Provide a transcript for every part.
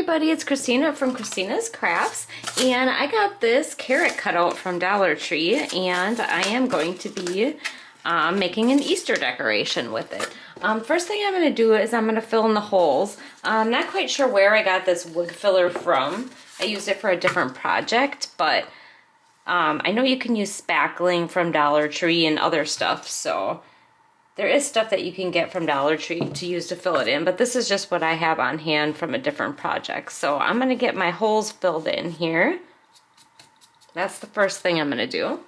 everybody, it's Christina from Christina's Crafts, and I got this carrot cutout from Dollar Tree, and I am going to be making an Easter decoration with it. First thing I'm going to do is I'm going to fill in the holes. I'm not quite sure where I got this wood filler from. I used it for a different project, but I know you can use spackling from Dollar Tree and other stuff, so there is stuff that you can get from Dollar Tree to use to fill it in, but this is just what I have on hand from a different project. So I'm going to get my holes filled in here. That's the first thing I'm going to do.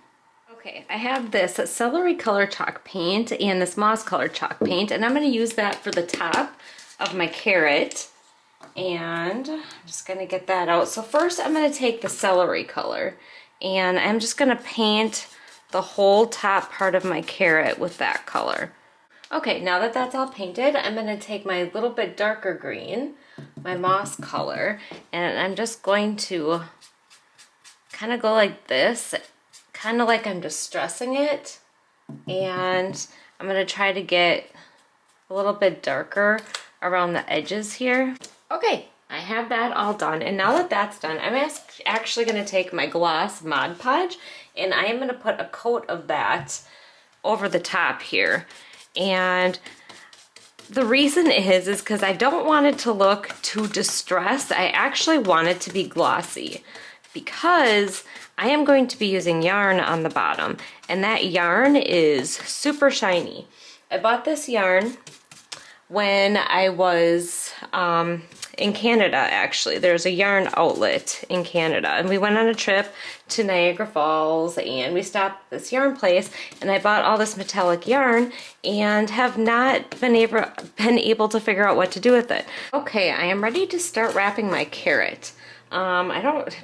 Okay, I have this celery color chalk paint and this moss color chalk paint, and I'm going to use that for the top of my carrot. And I'm just going to get that out. So first I'm going to take the celery color, and I'm just going to paint the whole top part of my carrot with that color. Okay, now that that's all painted, I'm going to take my little bit darker green, my moss color, and I'm just going to kind of go like this, kind of like I'm distressing it, and I'm going to try to get a little bit darker around the edges here. Okay, I have that all done, and now that that's done, I'm actually going to take my gloss Mod Podge, and I am going to put a coat of that over the top here. And the reason is because I don't want it to look too distressed. I actually want it to be glossy because I am going to be using yarn on the bottom, and that yarn is super shiny. I bought this yarn when I was in Canada, actually. There's a yarn outlet in Canada, and we went on a trip to Niagara Falls, and we stopped at this yarn place, and I bought all this metallic yarn and have not been able to figure out what to do with it. Okay, I am ready to start wrapping my carrot.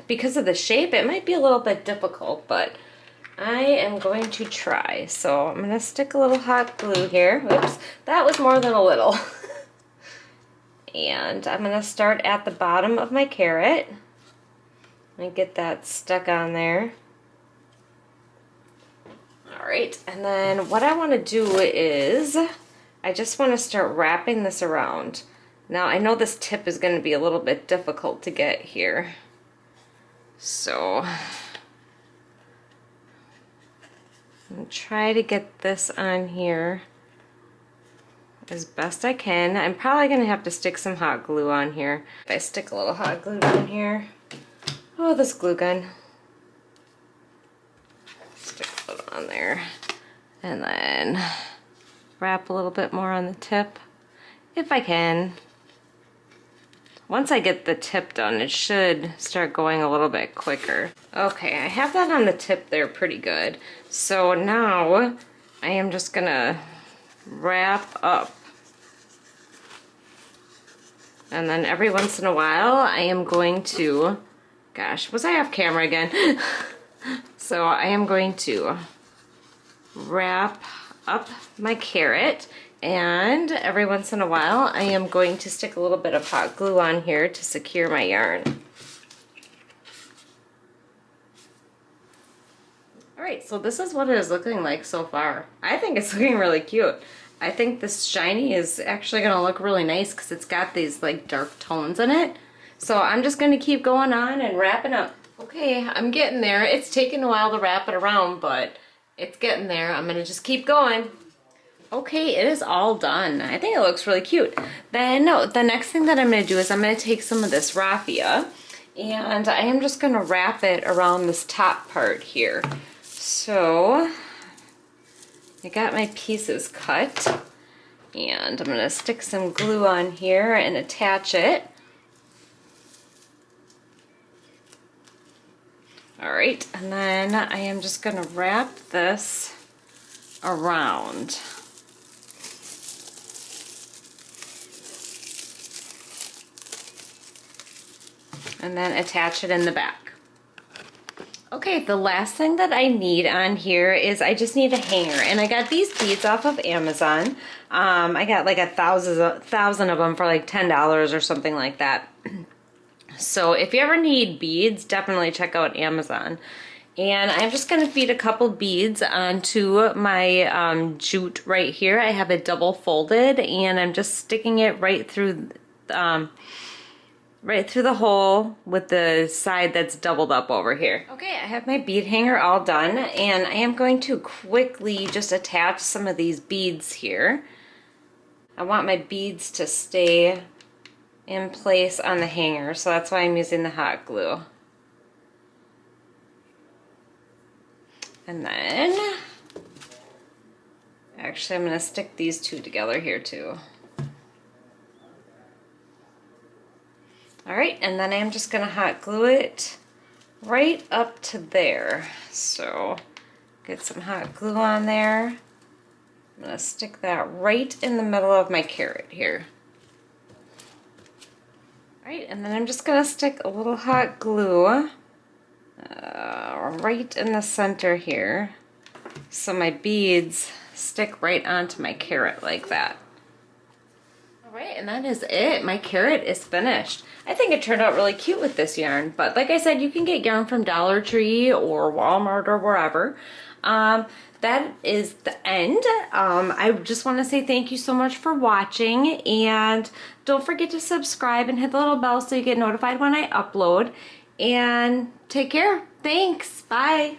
Because of the shape, it might be a little bit difficult, but I am going to try. So I'm going to stick a little hot glue here. Oops, that was more than a little. And I'm going to start at the bottom of my carrot and get that stuck on there. Alright, and then what I want to do is I just want to start wrapping this around. Now I know this tip is going to be a little bit difficult to get here, so I'm going to try to get this on here as best I can. I'm probably going to have to stick some hot glue on here. If I stick a little hot glue down here, oh, this glue gun. Stick a little on there, and then wrap a little bit more on the tip if I can. Once I get the tip done, it should start going a little bit quicker. Okay, I have that on the tip there pretty good. So now I am just gonna wrap up. And then every once in a while, I am going to, gosh, was I off camera again? So I am going to wrap up my carrot, and every once in a while, I am going to stick a little bit of hot glue on here to secure my yarn. Alright, so this is what it is looking like so far. I think it's looking really cute. I think this shiny is actually going to look really nice because it's got these like dark tones in it. So I'm just going to keep going on and wrapping up. Okay, I'm getting there. It's taking a while to wrap it around, but it's getting there. I'm going to just keep going. Okay, it is all done. I think it looks really cute. Then the next thing that I'm going to do is I'm going to take some of this raffia, and I am just going to wrap it around this top part here. So I got my pieces cut, and I'm going to stick some glue on here and attach it. Alright, and then I am just going to wrap this around. And then attach it in the back. Okay, the last thing that I need on here is I just need a hanger, and I got these beads off of Amazon. I got like a thousand of them for like $10 or something like that. So if you ever need beads, definitely check out Amazon. And I'm just going to feed a couple beads onto my jute right here. I have it double folded, and I'm just sticking it right through right through the hole with the side that's doubled up over here. Okay, I have my bead hanger all done, and I am going to quickly just attach some of these beads here. I want my beads to stay in place on the hanger, so that's why I'm using the hot glue. And then, actually I'm going to stick these two together here too. Alright, and then I'm just going to hot glue it right up to there. So, get some hot glue on there. I'm going to stick that right in the middle of my carrot here. Alright, and then I'm just going to stick a little hot glue right in the center here, so my beads stick right onto my carrot like that. Alright, and that is it. My carrot is finished. I think it turned out really cute with this yarn, but like I said, you can get yarn from Dollar Tree or Walmart or wherever. That is the end. I just want to say thank you so much for watching, and don't forget to subscribe and hit the little bell so you get notified when I upload. And take care. Thanks. Bye.